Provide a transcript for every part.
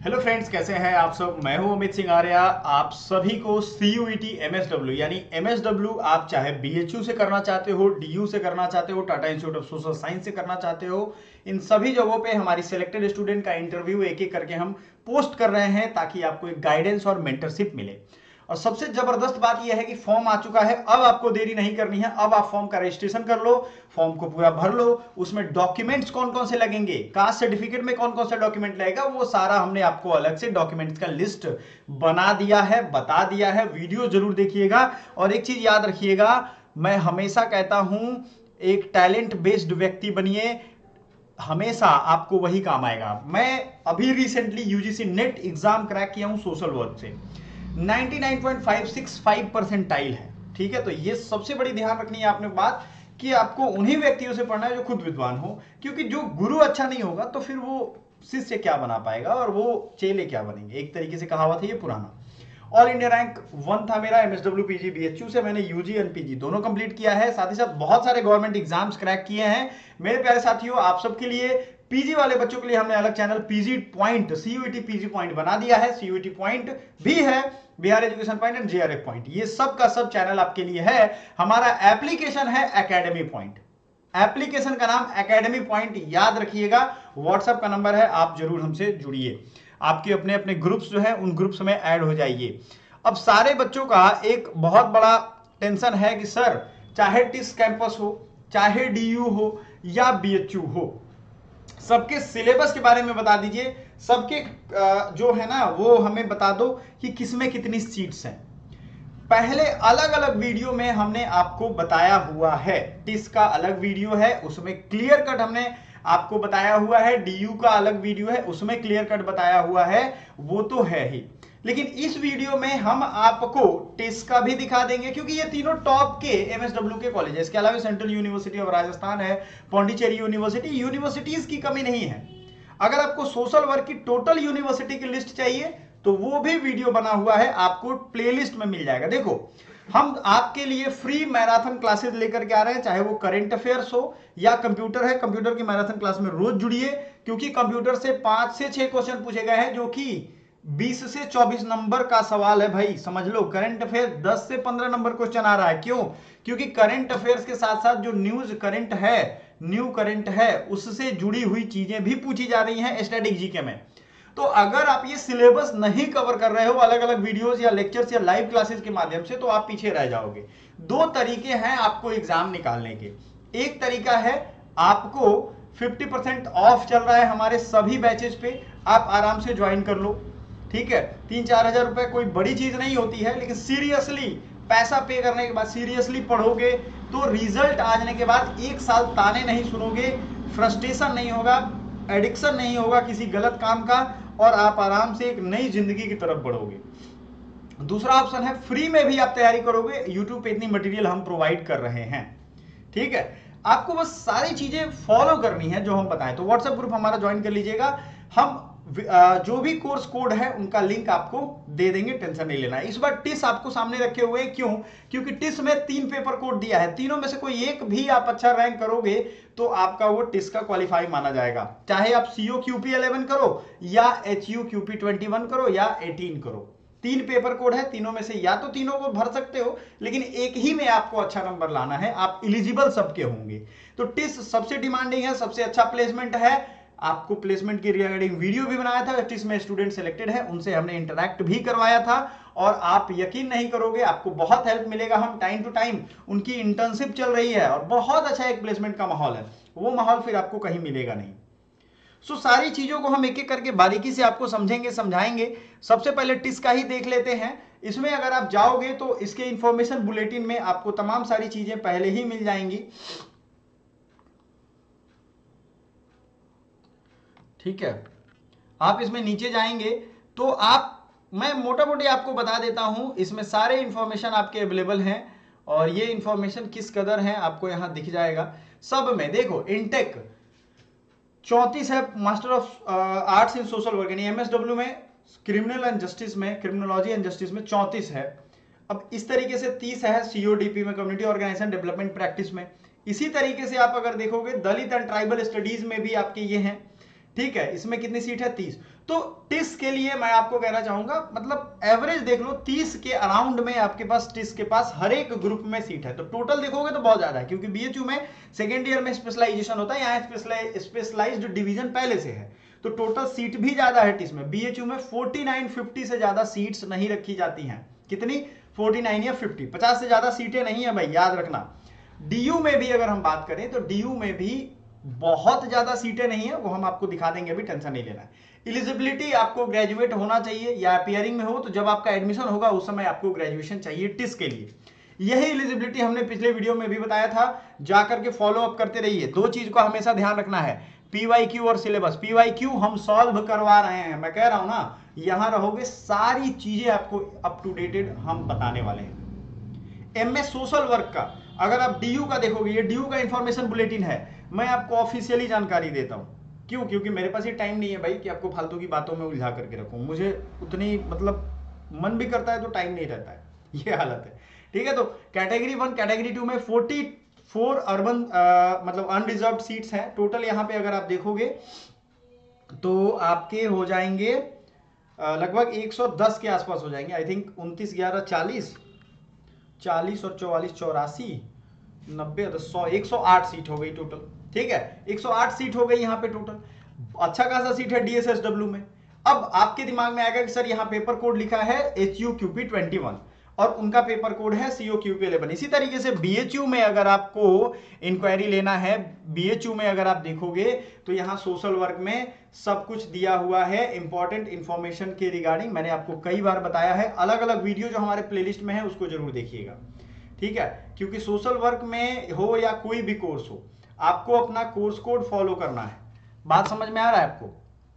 Hello friends, कैसे हैं आप सब। मैं हूं अमित सिंह आर्या। आप सभी को CUET MSW यानी MSW आप चाहे BHU से करना चाहते हो, DU से करना चाहते हो, Tata institute of social science से करना चाहते हो, इन सभी जगहों पे हमारी सिलेक्टेड स्टूडेंट का इंटरव्यू एक एक करके हम पोस्ट कर रहे हैं ताकि आपको एक गाइडेंस और मेंटरशिप मिले। और सबसे जबरदस्त बात यह है कि फॉर्म आ चुका है, अब आपको देरी नहीं करनी है। अब आप फॉर्म का रजिस्ट्रेशन कर लो, फॉर्म को पूरा भर लो। उसमें डॉक्यूमेंट्स कौन कौन से लगेंगे, कास्ट सर्टिफिकेट में कौन कौन सा डॉक्यूमेंट लगेगा, वो सारा हमने आपको अलग से डॉक्यूमेंट्स का लिस्ट बना दिया है, बता दिया है। वीडियो जरूर देखिएगा। और एक चीज याद रखिएगा, मैं हमेशा कहता हूं एक टैलेंट बेस्ड व्यक्ति बनिए, हमेशा आपको वही काम आएगा। मैं अभी recently UGC net exam crack किया हूं सोशल वर्क से, 99.565 परसेंटाइल है। ठीक है, तो ये सबसे बड़ी ध्यान रखनी है आपने बात कि आपको उन्हीं व्यक्तियों से पढ़ना है जो खुद विद्वान हो, क्योंकि जो गुरु अच्छा नहीं होगा तो फिर वो शिष्य क्या बना पाएगा और वो चेले क्या बनेंगे। एक तरीके से कहावत है ये पुराना। ऑल इंडिया रैंक 1 था मेरा MSW PG BHU से। मैंने UG और PG दोनों कंप्लीट किया है, साथ ही साथ बहुत सारे गवर्नमेंट एग्जाम्स क्रैक किए हैं। मेरे प्यारे साथियों, आप सबके लिए PG वाले बच्चों के लिए हमने अलग channel PG point, CUET PG point बना दिया है। CUET पॉइंट भी है, Bihar education point and JRF point, ये सब का सब चैनल आपके लिए है। हमारा एप्लीकेशन है एकेडमी पॉइंट, एप्लीकेशन का नाम एकेडमी पॉइंट, याद रखिएगा। व्हाट्सएप का नंबर है, आप जरूर हमसे जुड़िए। आपके अपने अपने ग्रुप्स जो है उन ग्रुप्स में ऐड हो जाइए। अब सारे बच्चों का एक बहुत बड़ा टेंशन है कि सर, चाहे टिस कैंपस हो, चाहे DU हो या BHU हो, सबके सिलेबस के बारे में बता दीजिए। सबके जो है ना वो हमें बता दो कि किसमें कितनी सीट्स हैं। पहले अलग अलग वीडियो में हमने आपको बताया हुआ है। टिस का अलग वीडियो है, उसमें क्लियर कट हमने आपको बताया हुआ है। DU का अलग वीडियो है, उसमें क्लियर कट बताया हुआ है, वो तो है ही। लेकिन इस वीडियो में हम आपको टिस का भी दिखा देंगे, क्योंकि ये तीनों टॉप के MSW के कॉलेज है। इसके अलावा सेंट्रल यूनिवर्सिटी ऑफ राजस्थान है, पौंडीचेरी यूनिवर्सिटी, यूनिवर्सिटीज की कमी नहीं है। अगर आपको सोशल वर्क की टोटल यूनिवर्सिटी की लिस्ट चाहिए तो वो भी वीडियो बना हुआ है, आपको प्लेलिस्ट में मिल जाएगा। देखो, हम आपके लिए फ्री मैराथन क्लासेस लेकर के आ रहे हैं, चाहे वो करंट अफेयर्स हो या कंप्यूटर है। कंप्यूटर की मैराथन क्लास में रोज जुड़िए, क्योंकि कंप्यूटर से 5 से 6 क्वेश्चन पूछे गए हैं, जो कि 20 से 24 नंबर का सवाल है भाई, समझ लो। करंट अफेयर 10 से 15 नंबर क्वेश्चन आ रहा है। क्यों? क्योंकि करंट अफेयर्स के साथ साथ जो न्यूज करंट है, न्यू करंट है, उससे जुड़ी हुई चीजें भी पूछी जा रही हैं स्टैटिक जीके में। तो अगर आप ये सिलेबस नहीं कवर कर रहे हो अलग अलग वीडियोस या लेक्चर्स या लाइव क्लासेस के माध्यम से, तो आप पीछे रह जाओगे। दो तरीके हैं आपको एग्जाम निकालने के। एक तरीका है, आपको 50% ऑफ चल रहा है हमारे सभी बैचेस पे, आप आराम से ज्वाइन कर लो। ठीक है, 3-4 हजार रुपए कोई बड़ी चीज नहीं होती है, लेकिन सीरियसली पैसा पे करने के बाद सीरियसली पढ़ोगे तो रिजल्ट आने के बाद 1 साल ताने नहीं सुनोगे, फ्रस्ट्रेशन नहीं होगा, एडिक्शन नहीं होगा किसी गलत काम का, और आप आराम से एक नई जिंदगी की तरफ बढ़ोगे। दूसरा ऑप्शन है, फ्री में भी आप तैयारी करोगे। यूट्यूब पे इतनी मटेरियल हम प्रोवाइड कर रहे हैं। ठीक है, आपको बस सारी चीजें फॉलो करनी है जो हम बताएं। तो व्हाट्सएप ग्रुप हमारा ज्वाइन कर लीजिएगा। हम जो भी कोर्स कोड है उनका लिंक आपको दे देंगे, टेंशन नहीं लेना है। इस बार टिस आपको सामने रखे हुए, क्यों? क्योंकि टिस में 3 पेपर कोड दिया है, तीनों में से कोई एक भी आप अच्छा रैंक करोगे तो आपका वो टिस का क्वालिफाई माना जाएगा। चाहे आप COQP 11 करो या HUQP 21 करो या 18 करो, 3 पेपर कोड है, तीनों में से या तो तीनों को भर सकते हो, लेकिन एक ही में आपको अच्छा नंबर लाना है। आप एलिजिबल सबके होंगे। तो टिस सबसे डिमांडिंग है, सबसे अच्छा प्लेसमेंट है। आपको प्लेसमेंट की रिगार्डिंग वीडियो भी बनाया था, टिस में स्टूडेंट सिलेक्टेड है, उनसे हमने इंटरैक्ट भी करवाया था, और आप यकीन नहीं करोगे, आपको बहुत हेल्प मिलेगा। हम टाइम टू टाइम, उनकी इंटर्नशिप चल रही है और बहुत अच्छा एक प्लेसमेंट का माहौल है, वो माहौल फिर आपको कहीं मिलेगा नहीं। सो सारी चीजों को हम एक एक करके बारीकी से आपको समझेंगे, समझाएंगे। सबसे पहले टिस का ही देख लेते हैं। इसमें अगर आप जाओगे तो इसके इंफॉर्मेशन बुलेटिन में आपको तमाम सारी चीजें पहले ही मिल जाएंगी। ठीक है, आप इसमें नीचे जाएंगे तो मैं मोटा मोटी आपको बता देता हूं, इसमें सारे इंफॉर्मेशन आपके अवेलेबल हैं, और ये इंफॉर्मेशन किस कदर है आपको यहां दिख जाएगा। सब में देखो, इनटेक 34 है, master of arts in social work यानी MSW में, क्रिमिनल एंड जस्टिस में, क्रिमिनोलॉजी एंड जस्टिस में 34 है। अब इस तरीके से 30 है CODP में, कम्युनिटी ऑर्गेनाइजेशन डेवलपमेंट प्रैक्टिस में। इसी तरीके से आप अगर देखोगे दलित एंड ट्राइबल स्टडीज में भी आपके ये हैं। ठीक है, इसमें कितनी सीट है? 30। तो टिस के लिए मैं आपको कहना चाहूंगा, मतलब एवरेज देख लो 30 के अराउंड में आपके पास टिस के पास हर एक ग्रुप में सीट है। तो टोटल देखोगे तो बहुत ज्यादा है, क्योंकि बीएचयू में सेकेंड ईयर में स्पेशलाइजेशन होता है, यहाँ स्पेशलाइज्ड डिवीजन पहले से है, तो टोटल सीट भी ज्यादा है टिस में। बीएचयू में 49-50 से ज्यादा सीट्स नहीं रखी जाती हैं। कितनी? 49 या 50 से ज्यादा सीटें नहीं है भाई, याद रखना। डीयू में भी अगर हम बात करें तो डीयू में भी बहुत ज्यादा सीटें नहीं है, वो हम आपको दिखा देंगे, अभी टेंशन नहीं लेना है। एलिजिबिलिटी आपको ग्रेजुएट होना चाहिए या अपियरिंग में हो, तो जब आपका एडमिशन होगा उस समय आपको ग्रेजुएशन चाहिए टिस के लिए। यही एलिजिबिलिटी हमने पिछले वीडियो में भी बताया था, जाकर के फॉलो अप करते रहिए। दो चीज को हमेशा ध्यान रखना है, पीवाईक्यू और सिलेबस। पीवाईक्यू हम सॉल्व करवा रहे हैं, मैं कह रहा हूं ना, यहां रहोगे सारी चीजें आपको अप टू डेटेड हम बताने वाले हैं। एमए सोशल वर्क का अगर आप डीयू का देखोगे, ये डीयू का इंफॉर्मेशन बुलेटिन है, मैं आपको ऑफिशियली जानकारी देता हूं। क्यों? क्योंकि मेरे पास ये टाइम नहीं है भाई कि आपको फालतू की बातों में उलझा करके रखूं। मुझे उतनी, मतलब मन भी करता है तो टाइम नहीं रहता है, ये हालत है। ठीक है, तो कैटेगरी 1 कैटेगरी 2 में 44 अर्बन मतलब अनरिजर्व्ड सीट्स हैं टोटल। यहां पे अगर आप देखोगे तो आपके हो जाएंगे लगभग 110 के आसपास हो जाएंगे। आई थिंक 29 11 40 40 और 44 84 90 100 108 सीट हो गई टोटल। ठीक है, 108 सीट हो गई यहाँ पे टोटल। अच्छा खासा सीट है डीएसएसडब्ल्यू में। अब आपके दिमाग में आएगा कि सर यहाँ पेपर कोड लिखा है HUQP 21 और उनका पेपर कोड है COQP 11। इसी तरीके से बीएचयू में अगर आपको इंक्वायरी लेना है, बीएचयू में अगर आप देखोगे तो यहाँ सोशल वर्क में सब कुछ दिया हुआ है इंपॉर्टेंट इंफॉर्मेशन के रिगार्डिंग। मैंने आपको कई बार बताया है, अलग अलग वीडियो जो हमारे प्लेलिस्ट में है उसको जरूर देखिएगा। ठीक है, क्योंकि सोशल वर्क में हो या कोई भी कोर्स हो, आपको अपना कोर्स कोड फॉलो करना है। बात समझ में आ रहा है आपको?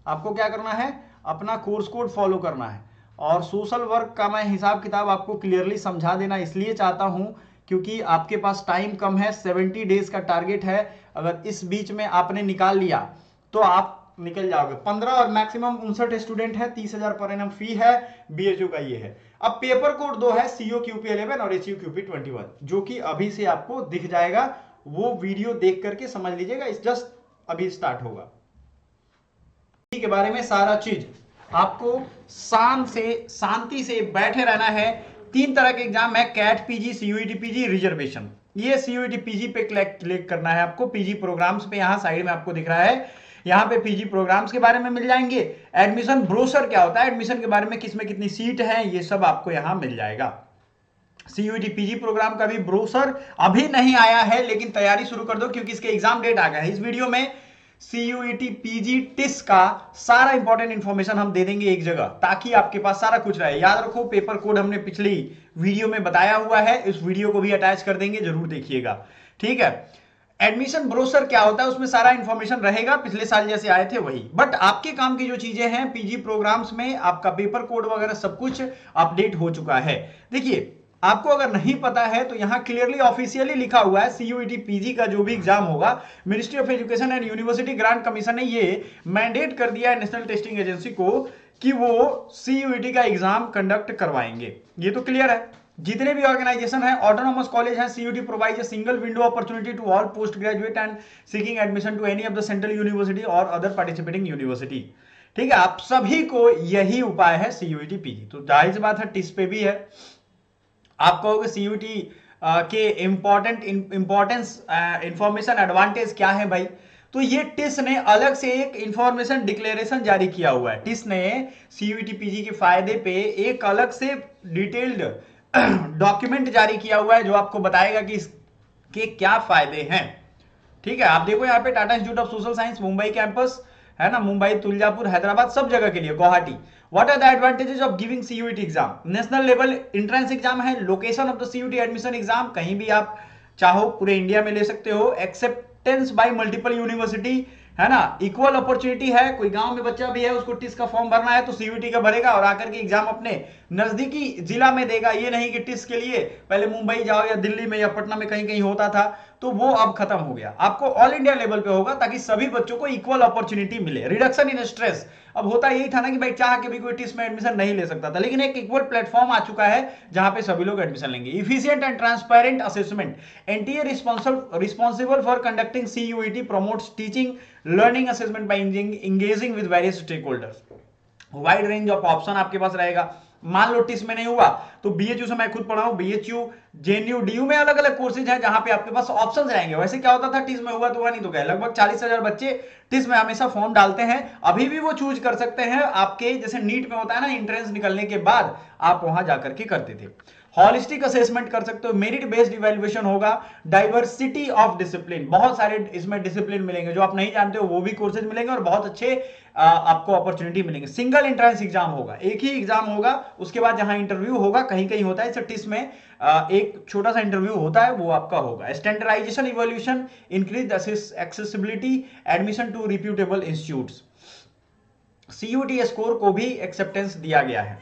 आपको क्या करना है? अपना कोर्स कोड फॉलो करना है। और सोशल वर्क का मैं हिसाब किताब आपको क्लियरली समझा देना इसलिए चाहता हूं क्योंकि आपके पास टाइम कम है, 70 डेज का टारगेट है। अगर इस बीच में आपने निकाल लिया तो आप निकल जाओगे। 15 और मैक्सिमम 59 स्टूडेंट है, 30,000 पर एनम फी है। बीएचयू का ये है। अब पेपर कोड 2 है, COQP 11 और HUQP 21, जो कि अभी से आपको दिख जाएगा। वो वीडियो देख करके समझ लीजिएगा, इस जस्ट अभी स्टार्ट होगा के बारे में सारा चीज। आपको शांति से बैठे रहना है। 3 तरह के एग्जाम है, CAT PG, CUET PG, reservation. ये CUET पीजी पे क्लिक करना है आपको। पीजी प्रोग्राम्स पे यहां साइड में आपको दिख रहा है, यहां पे पीजी प्रोग्राम्स के बारे में मिल जाएंगे। एडमिशन ब्रोशर क्या होता है, एडमिशन के बारे में किसमें कितनी सीट है, ये सब आपको यहां मिल जाएगा। CUET पीजी प्रोग्राम का भी ब्रोशर अभी नहीं आया है, लेकिन तैयारी शुरू कर दो क्योंकि इसके एग्जाम डेट आ गया है। इस वीडियो में CUET पीजी टिस का सारा इंपॉर्टेंट इंफॉर्मेशन हम दे देंगे एक जगह, ताकि आपके पास सारा कुछ रहे। याद रखो, पेपर कोड हमने पिछली वीडियो में बताया हुआ है, इस वीडियो को भी अटैच कर देंगे, जरूर देखिएगा। ठीक है, एडमिशन ब्रोशर क्या होता है, उसमें सारा इंफॉर्मेशन रहेगा, पिछले साल जैसे आए थे वही। बट आपके काम की जो चीजें हैं पीजी प्रोग्राम्स में, आपका पेपर कोड वगैरह सब कुछ अपडेट हो चुका है। देखिए, आपको अगर नहीं पता है तो यहां क्लियरली ऑफिशियली लिखा हुआ है, CUET पीजी का जो भी एग्जाम होगा, ministry of education and university grant commission ने ये मैंडेट कर दिया है नेशनल टेस्टिंग एजेंसी को कि वो CUET का एग्जाम कंडक्ट करवाएंगे। ये तो क्लियर है। जितने भी ऑर्गेनाइजेशन है, ऑटोनोमस कॉलेज है, CUET provides a single window opportunity to all post graduate and seeking admission to any of the central university और अदर पार्टिसिपेटिंग यूनिवर्सिटी। ठीक है, आप सभी को यही उपाय है CUET पीजी। तो जाहिर सी बात है टिस पे भी है। आप कहोगे CUET के इंपॉर्टेंस इंफॉर्मेशन एडवांटेज क्या है भाई, तो ये टिस ने अलग से एक इंफॉर्मेशन डिक्लेरेशन जारी किया हुआ है। टिस ने CUET पीजी के फायदे पे एक अलग से डिटेल्ड डॉक्यूमेंट जारी किया हुआ है जो आपको बताएगा कि इसके क्या फायदे हैं। ठीक है, आप देखो यहाँ पे Tata institute of social science Mumbai campus है ना, मुंबई, तुलजापुर, हैदराबाद, सब जगह के लिए, Guwahati. What are the advantages of giving CUET exam? National level entrance exam है। Location of the CUET admission exam, कहीं भी आप चाहो पूरे इंडिया में ले सकते हो। एक्सेप्टेंस बाय मल्टीपल यूनिवर्सिटी, है ना, इक्वल अपॉर्चुनिटी है। कोई गांव में बच्चा भी है, उसको टिस का फॉर्म भरना है तो CUET का भरेगा और आकर के एग्जाम अपने नजदीकी जिला में देगा। ये नहीं कि टिस के लिए पहले मुंबई जाओ या दिल्ली में या पटना में कहीं कहीं होता था, तो वो अब खत्म हो गया। आपको ऑल इंडिया लेवल पे होगा ताकि सभी बच्चों को इक्वल अपॉर्चुनिटी मिले। रिडक्शन इन स्ट्रेस, अब होता यही था ना कि भाई चाह के भी कोई टिस में एडमिशन नहीं ले सकता था, लेकिन एक इक्वल प्लेटफॉर्म आ चुका है जहां पे सभी लोग एडमिशन लेंगे। Efficient and transparent assessment, NTA responsible for conducting CUET promotes teaching learning assessment bye engaging with various stakeholders। Wide range of option आपके पास रहेगा। मान लो टिस में नहीं हुआ तो बीएचयू से मैं खुद पढ़ा हूं, बीएचयू, जेएनयू, डीयू में अलग अलग कोर्सेज हैं जहां पे आपके पास ऑप्शंस रहेंगे। वैसे क्या होता था, टिस में हुआ तो हुआ, नहीं तो क्या, लगभग 40,000 बच्चे टिस में हमेशा फॉर्म डालते हैं। अभी भी वो चूज कर सकते हैं, आपके जैसे नीट में होता है ना, एंट्रेंस निकलने के बाद आप वहां जाकर के करते थे। हॉलिस्टिक असेसमेंट कर सकते हो, मेरिट बेस्ड इवैल्यूएशन होगा, डाइवर्सिटी ऑफ डिसिप्लिन, बहुत सारे इसमें डिसिप्लिन मिलेंगे जो आप नहीं जानते हो, वो भी कोर्सेज मिलेंगे और बहुत अच्छे आपको अपॉर्चुनिटी मिलेंगे। सिंगल एंट्रेंस एग्जाम होगा, एक ही एग्जाम होगा, उसके बाद जहां इंटरव्यू होगा, कहीं कहीं होता है इस टिस में एक छोटा सा इंटरव्यू होता है, वो आपका होगा। Standardisation evolution, increase accessibility, admission to reputable institutes, CUET score को भी एक्सेप्टेंस दिया गया है।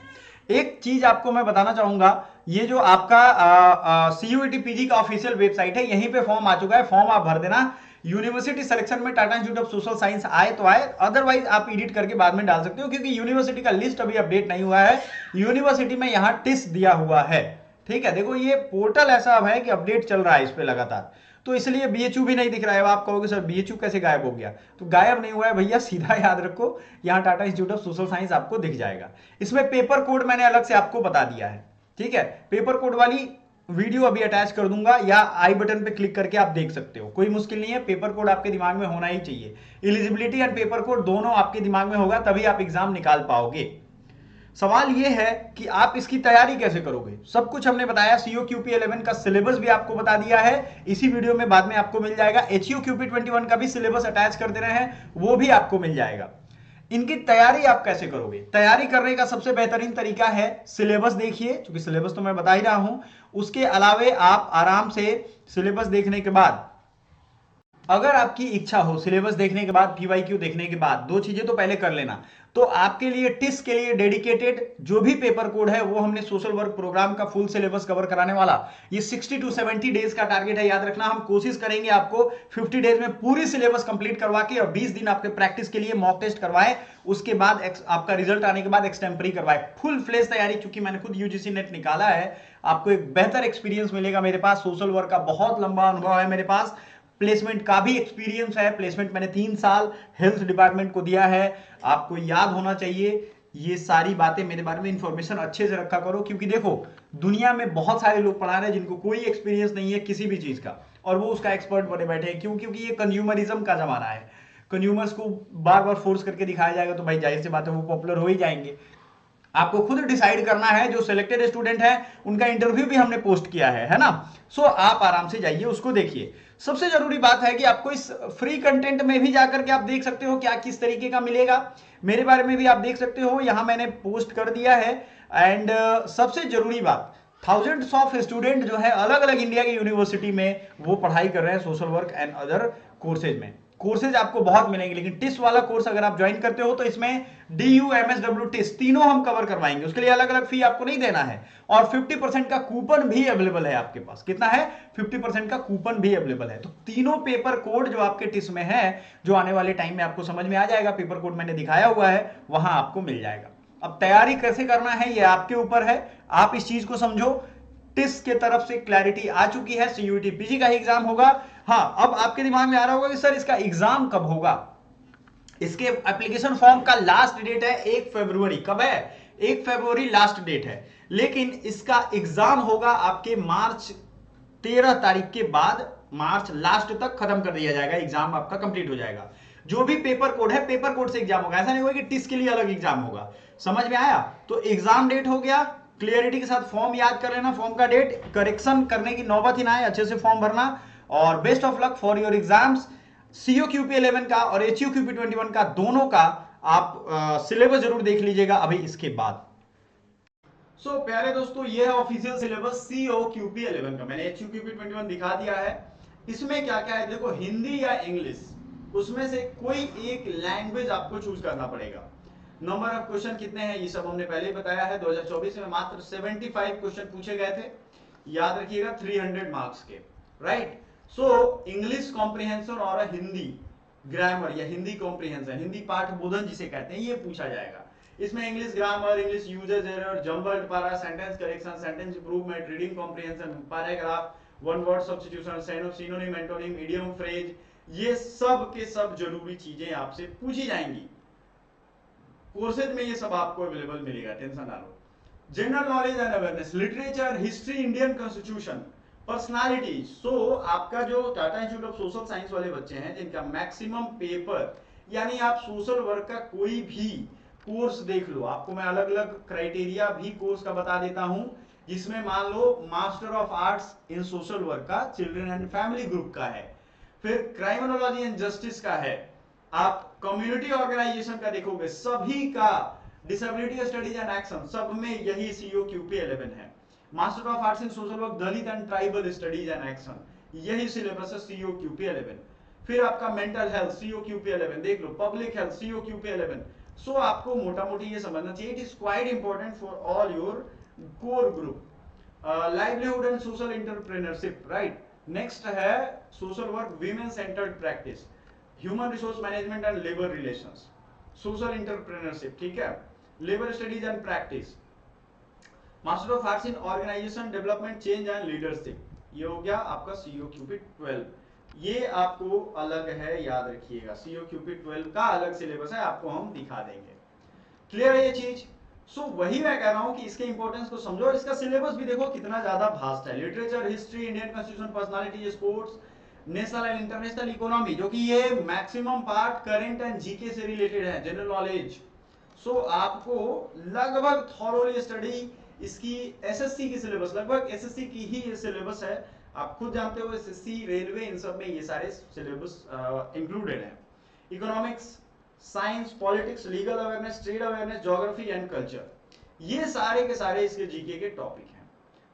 एक चीज आपको मैं बताना चाहूंगा, ये जो आपका सीयूईटी पीजी का ऑफिशियल वेबसाइट है, यहीं पे फॉर्म आ चुका है, फॉर्म आप भर देना। यूनिवर्सिटी सिलेक्शन में Tata institute of social science आए तो आए, अदरवाइज आप एडिट करके बाद में डाल सकते हो, क्योंकि यूनिवर्सिटी का लिस्ट अभी अपडेट नहीं हुआ है। यूनिवर्सिटी में यहां टिस दिया हुआ है, ठीक है। देखो ये पोर्टल ऐसा है कि अपडेट चल रहा है इस पे लगातार, तो इसलिए बीएचयू भी नहीं दिख रहा है। आप कहोगे सर बीएचयू कैसे गायब हो गया, तो गायब नहीं हुआ है भैया, सीधा याद रखो, यहाँ Tata institute of social science आपको दिख जाएगा। इसमें पेपर कोड मैंने अलग से आपको बता दिया है, ठीक है। पेपर कोड वाली वीडियो अभी अटैच कर दूंगा, या आई बटन पे क्लिक करके आप देख सकते हो, कोई मुश्किल नहीं है। पेपर कोड आपके दिमाग में होना ही चाहिए, एलिजिबिलिटी एंड पेपर कोड दोनों आपके दिमाग में होगा, तभी आप एग्जाम निकाल पाओगे। सवाल यह है कि आप इसकी तैयारी कैसे करोगे। सब कुछ हमने बताया, सीओ क्यूपी 11 का सिलेबस भी आपको बता दिया है, इसी वीडियो में बाद में आपको मिल जाएगा। एचयू क्यूपी 21 का भी सिलेबस अटैच कर दे रहे हैं, वो भी आपको मिल जाएगा। इनकी तैयारी आप कैसे करोगे, तैयारी करने का सबसे बेहतरीन तरीका है सिलेबस देखिए, क्योंकि सिलेबस तो मैं बता ही रहा हूं। उसके अलावे आप आराम से सिलेबस देखने के बाद, अगर आपकी इच्छा हो, सिलेबस देखने के बाद, पीवाईक्यू देखने के बाद, दो चीजें तो पहले कर लेना। तो आपके लिए टिस के लिए डेडिकेटेड जो भी पेपर कोड है, वो हमने सोशल वर्क प्रोग्राम का फुल सिलेबस कवर कराने वाला, ये 60 टू 70 डेज का टारगेट है, याद रखना। हम कोशिश करेंगे आपको 50 डेज में पूरी सिलेबस कंप्लीट करवा के, और 20 दिन आपके प्रैक्टिस के लिए मॉक टेस्ट करवाए, उसके बाद आपका रिजल्ट आने के बाद एक्सटेम्परी करवाए। फुल फ्लेज तैयारी, क्योंकि मैंने खुद यूजीसी नेट निकाला है, आपको एक बेहतर एक्सपीरियंस मिलेगा। मेरे पास सोशल वर्क का बहुत लंबा अनुभव है, मेरे पास प्लेसमेंट का भी एक्सपीरियंस है। प्लेसमेंट मैंने 3 साल हेल्थ डिपार्टमेंट को दिया है, आपको याद होना चाहिए ये सारी बातें। मेरे बारे में इंफॉर्मेशन अच्छे से रखा करो, क्योंकि देखो दुनिया में बहुत सारे लोग पढ़ा रहे हैं जिनको कोई एक्सपीरियंस नहीं है किसी भी चीज का, और वो उसका एक्सपर्ट बने बैठे हैं। क्यों? क्योंकि ये कंज्यूमरिज्म का जमाना है, कंज्यूमर्स को बार बार फोर्स करके दिखाया जाएगा तो भाई जाहिर सी बात है वो पॉपुलर हो ही जाएंगे। आपको खुद डिसाइड करना है। जो सिलेक्टेड स्टूडेंट है उनका इंटरव्यू भी हमने पोस्ट किया है ना। सो आप आराम से जाइए, उसको देखिए। सबसे जरूरी बात है कि आपको इस फ्री कंटेंट में भी जाकर के आप देख सकते हो क्या किस तरीके का मिलेगा। मेरे बारे में भी आप देख सकते हो, यहां मैंने पोस्ट कर दिया है। एंड सबसे जरूरी बात, थाउजेंड्स ऑफ स्टूडेंट जो है अलग अलग इंडिया की यूनिवर्सिटी में वो पढ़ाई कर रहे हैं social work and other courses में। कोर्सेज आपको बहुत मिलेंगे, लेकिन टिस वाला कोर्स अगर आप ज्वाइन करते हो तो इसमें डीयू, एमएसडब्ल्यू, टिस तीनों हम कवर करवाएंगे। उसके लिए अलग अलग फी आपको नहीं देना है, और 50% का कूपन भी अवेलेबल है आपके पास। कितना है? 50% का कूपन भी अवेलेबल है। तो तीनों पेपर कोड जो आपके टिस में है, जो आने वाले टाइम में आपको समझ में आ जाएगा, पेपर कोड मैंने दिखाया हुआ है, वहां आपको मिल जाएगा। अब तैयारी कैसे करना है ये आपके ऊपर है, आप इस चीज को समझो। टिस के तरफ से क्लैरिटी आ चुकी है, सीयूईटी पीजी का ही एग्जाम होगा। हाँ, अब आपके दिमाग में आ रहा होगा कि सर इसका एग्जाम कब होगा। इसके एप्लीकेशन फॉर्म का लास्ट डेट है 1 फरवरी। कब है? 1 फरवरी लास्ट डेट है, लेकिन इसका एग्जाम होगा आपके मार्च 13 तारीख के बाद। मार्च लास्ट तक खत्म कर दिया जाएगा, एग्जाम आपका कंप्लीट हो जाएगा। जो भी पेपर कोड है, पेपर कोड से एग्जाम होगा, ऐसा नहीं होगा कि टिस के लिए अलग एग्जाम होगा। समझ में आया? तो एग्जाम डेट हो गया, क्लियरिटी के साथ फॉर्म याद कर लेना, फॉर्म का डेट, करेक्शन करने की नौबत ही ना आए, अच्छे से फॉर्म भरना। और best of luck for your exams. CO QP 11 का और एचयू क्यूपी 21 का, दोनों का आप सिलेबस जरूर देख लीजिएगा अभी इसके बाद। सो प्यारे दोस्तों, ये है ऑफिशियल सिलेबस सीओ क्यूपी 11 का। मैंने एचयू क्यूपी 21 दिखा दिया है। इसमें क्या क्या है देखो, हिंदी या इंग्लिश, उसमें से कोई एक लैंग्वेज आपको चूज करना पड़ेगा। नंबर ऑफ क्वेश्चन कितने हैं ये सब हमने पहले ही बताया है। 2024 में मात्र 75 क्वेश्चन पूछे गए थे, याद रखिएगा, 300 मार्क्स के, राइट। सो इंग्लिश कॉम्प्रिहेंशन और हिंदी ग्रामर या हिंदी कॉम्प्रिहेंशन, हिंदी पाठ बोधन जिसे कहते हैं, ये पूछा जाएगा। इसमें English grammar, English usages error, jumbled para, sentence correction, sentence improvement, reading comprehension, paragraph, one word substitution, synonym, antonym, idiom, phrase, ये सब के सब जरूरी चीजें आपसे पूछी जाएंगी। कोर्सेज में ये सब आपको अवेलेबल मिलेगा, टेंशन ना लो। General knowledge and awareness, literature, history, Indian constitution, personality. So आपका जो Tata institute of social science वाले बच्चे हैं जिनका मैक्सिमम पेपर, यानी आप सोशल वर्क का कोई भी कोर्स देख लो, आपको मैं अलग अलग क्राइटेरिया भी कोर्स का बता देता हूं, जिसमें मान लो master of arts in social work का चिल्ड्रन एंड फैमिली ग्रुप का है, फिर क्राइमिनोलॉजी एंड जस्टिस का है, आप कम्युनिटी ऑर्गेनाइजेशन का देखोगे, सभी का डिसेबिलिटी स्टडीज एंड एक्शन, सब में यही COQP 11 है। Master of arts in social work Dalit and tribal studies and action, यही सिलेबस है COQP 11। फिर आपका मेंटल हेल्थ COQP 11 देख लो, पब्लिक हेल्थ COQP 11। सो आपको मोटा मोटी ये समझना चाहिए, it is quite important for all your core group. Livelihood and social entrepreneurship, right. Next है social work women centred practice, human resource management and labour relations, social entrepreneurship, ठीक है, labour studies and practice, master of arts in organisation development change and leadership, ये हो गया आपका COQP 12। ये आपको अलग है, याद रखिएगा, COQP 12 का अलग सिलेबस है, आपको हम दिखा देंगे। क्लियर है ये चीज? सो वही मैं कह रहा हूं कि इसके इंपॉर्टेंस को समझो, और इसका सिलेबस भी देखो कितना ज्यादा भास्ट है। Literature, history, Indian constitution, personality, sports, national and international economy, जो कि ये maximum part current and GK से रिलेटेड है, जनरल नॉलेज। सो आपको लगभग थॉरोली स्टडी इसकी SSC की सिलेबस, लगभग SSC की ही ये सिलेबस है। आप खुद जानते हो SSC, रेलवे, इन सब में ये सारे सिलेबस इंक्लूडेड हैं। Economics, science, politics, legal awareness, trade awareness, geography and culture, ये सारे के सारे इसके जीके के टॉपिक हैं।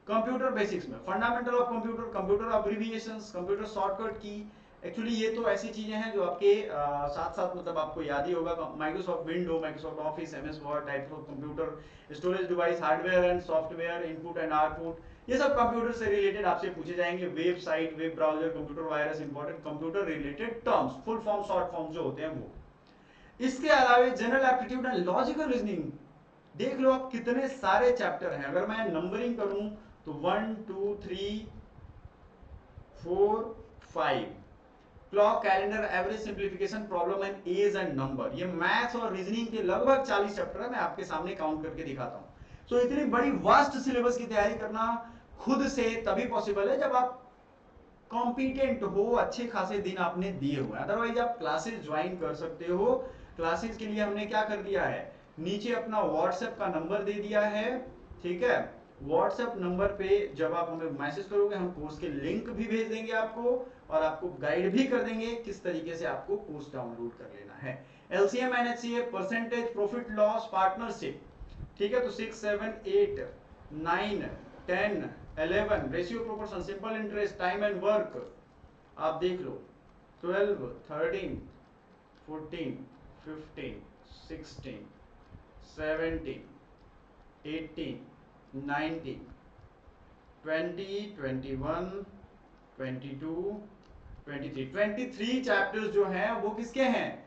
कंप्यूटर बेसिक्स में fundamental of computer, computer अब्रिविएशंस, computer shortcut की, एक्चुअली ये तो ऐसी चीजें हैं जो आपके साथ साथ मतलब आपको याद ही होगा। Microsoft window, Microsoft office, MS word, types of computer, storage device, hardware and software, input and output, ये सब कंप्यूटर से रिलेटेड आपसे पूछे जाएंगे। Website, web browser, computer virus, important computer related terms, full form, short form जो होते हैं वो। इसके अलावा general aptitude and logical reasoning, देख लो आप कितने सारे चैप्टर हैं। अगर मैं नंबरिंग करूं तो 1 2 3 4 5, clock, calendar, average, simplification, problem and age and number, ये मैथ्स और रीजनिंग के लगभग 40 चैप्टर है। मैं आपके सामने काउंट करके दिखाता हूं। सो इतनी बड़ी वास्ट सिलेबस की तैयारी करना खुद से तभी पॉसिबल है जब आप कॉम्पिटेंट हो, अच्छे खासे दिन आपने दिए हुए। अदरवाइज आप क्लासेस ज्वाइन कर सकते हो। क्लासेस के लिए हमने क्या कर दिया है, नीचे अपना व्हाट्सएप का नंबर दे दिया है, ठीक है। व्हाट्सएप नंबर पे जब आप हमें मैसेज करोगे, हम कोर्स के लिंक भी भेज देंगे आपको, और आपको गाइड भी कर देंगे किस तरीके से आपको कोर्स डाउनलोड कर लेना है। LCM and HCF, percentage, profit loss, partnership, ठीक है। तो 6 7 8 9 10 11, ratio proportion, simple interest, time and work, आप देख लो 12 13 14 15 16 17 18 19 20 21 22 23 चैप्टर्स जो हैं वो किसके हैं,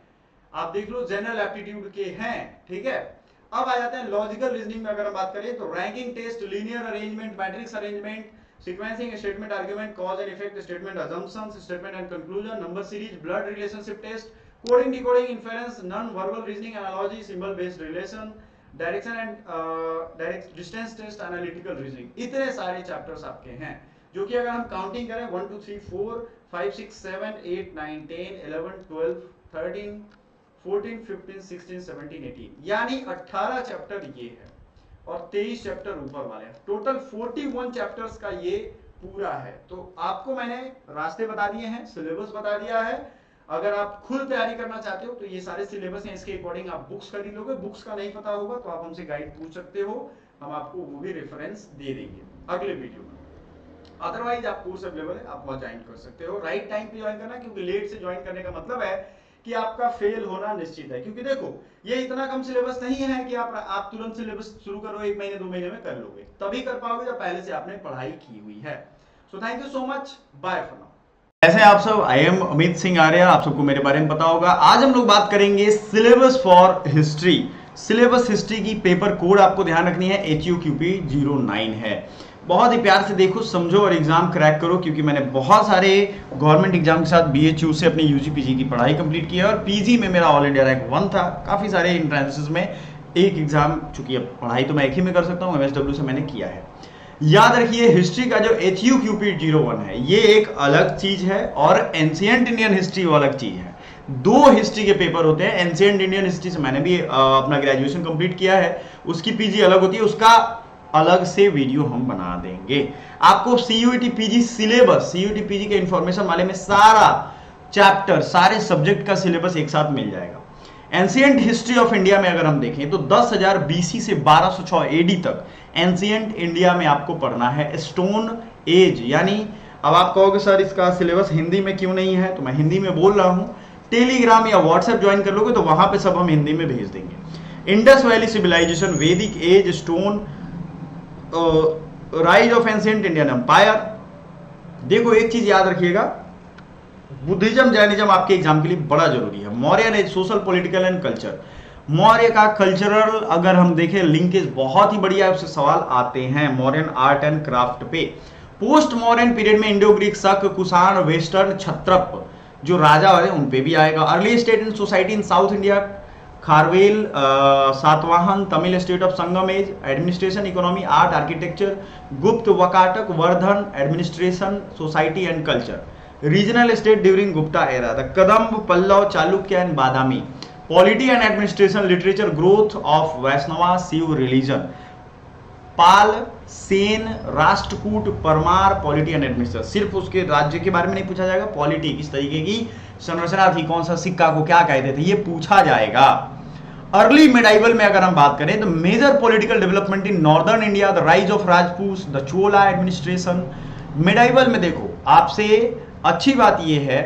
आप देख लो जनरल एप्टीट्यूड के हैं, ठीक है। अब आ जाते हैं लॉजिकल रीजनिंग में। अगर हम बात करें तो ranking test, linear arrangement, matrix arrangement, sequencing, statement argument, cause and effect, statement assumptions, statement and conclusion, number series, blood relationship test, coding, decoding, inference, non verbal reasoning, analogy, symbol based relation, direction and direct distance test, analytical reasoning, इतने सारे chapters आपके हैं, जो कि अगर हम counting करें 1 2 3 4 5 6 7 8 9 10 11 12 13 14 15 16 17 18, यानी 18 चैप्टर ये है और 23 चैप्टर ऊपर वाले हैं। टोटल 41 चैप्टर्स का ये पूरा है। तो आपको मैंने रास्ते बता दिए हैं, सिलेबस बता दिया है। अगर आप खुद तैयारी करना चाहते हो तो ये सारे सिलेबस हैं, इसके अकॉर्डिंग आप बुक्स खरीद लोगे। बुक्स का नहीं पता होगा तो आप हमसे गाइड पूछ सकते हो, हम आपको वो भी रेफरेंस दे देंगे अगले वीडियो में। अदरवाइज आप कोर्स अवेलेबल है, आप वहां ज्वाइन कर सकते हो। राइट टाइम पे ज्वाइन करना, क्योंकि लेट से ज्वाइन करने का मतलब है कि आपका फेल होना निश्चित है। क्योंकि देखो ये इतना कम सिलेबस नहीं है कि आप तुरंत सिलेबस शुरू करो 1 महीने 2 महीने में कर लोगे, तभी कर पाओगे जब पहले से आपने पढ़ाई की हुई है। So thank you so much, bye for now. ऐसे आप सब, आई एम अमित सिंह आर्य, आप सबको मेरे बारे में पता होगा। आज हम लोग बात करेंगे syllabus for history. Syllabus history की पेपर कोड आपको ध्यान रखनी है, HUQP 09 है। बहुत ही प्यार से देखो, समझो और एग्जाम क्रैक करो, क्योंकि मैंने बहुत सारे गवर्नमेंट एग्जाम के साथ बीएचयू से अपनी यूजी पीजी की पढ़ाई कंप्लीट की है, और पीजी में मेरा ऑल इंडिया रैंक 1 था। काफ़ी सारे एंट्रेंसेस में एक एग्जाम, चूंकि अब पढ़ाई तो मैं एक ही में कर सकता हूँ, एमएसडब्ल्यू से मैंने किया है। याद रखिए, हिस्ट्री का जो HUQP01 है ये एक अलग चीज है, और एंशिएंट इंडियन हिस्ट्री वो अलग चीज है। 2 हिस्ट्री के पेपर होते हैं। एंशिएंट इंडियन हिस्ट्री से मैंने भी अपना ग्रेजुएशन कंप्लीट किया है, उसकी पीजी अलग होती है, उसका अलग से वीडियो हम बना देंगे। आपको CUET PG syllabus, CUET PG के इंफॉर्मेशन वाले में सारा चैप्टर, सारे सब्जेक्ट का सिलेबस एक साथ मिल जाएगा। एंशिएंट हिस्ट्री ऑफ इंडिया में अगर हम देखें तो 10,000 BC से 1206 AD तक एंशिएंट इंडिया में आपको पढ़ना है स्टोन एज। यानी अब आप कहोगे सर इसका सिलेबस हिंदी में क्यों नहीं है, तो मैं हिंदी में बोल रहा हूं। टेलीग्राम या व्हाट्सएप ज्वाइन कर लोगे तो वहां पे सब हम हिंदी में भेज देंगे। Indus valley civilization, Vedic age, stone, rise of ancient Indian empire. देखो एक चीज याद रखिएगा, बुद्धिज्म जैनिज्म आपके एग्जाम के लिए बड़ा जरूरी है। Mauryan age, social political and culture, Maurya का कल्चरल अगर हम देखें लिंकेज बहुत ही बढ़िया है, उससे सवाल आते हैं। मौर्यन आर्ट एंड क्राफ्ट पे। पोस्ट मौर्यन पीरियड में इंडो ग्रीक, शक, कुषाण, वेस्टर्न, क्षत्रप जो राजा है उन पे भी आएगा। Early state and society in south India, Kharavela, Satavahana, Tamil state of Sangam age, administration, economy, art, architecture, Gupta, Vakataka, Vardhan, administration, society and culture, regional state during Gupta era, the Kadamba, Pallava, Chalukya and Badami, polity and administration, literature, growth of Vaishnava Shiva religion, Pal, Sen, Rashtrakuta, Parmar, polity and administration. सिर्फ उसके राज्य के बारे में नहीं पूछा जाएगा, polity किस तरीके की संरचना थी, कौन सा सिक्का को क्या कहते थे, ये पूछा जाएगा। अर्ली मिडाइवल में अगर हम बात करें तो major political development in northern India, the rise of Rajput, the Chola administration. Medieval में देखो आपसे अच्छी बात यह है,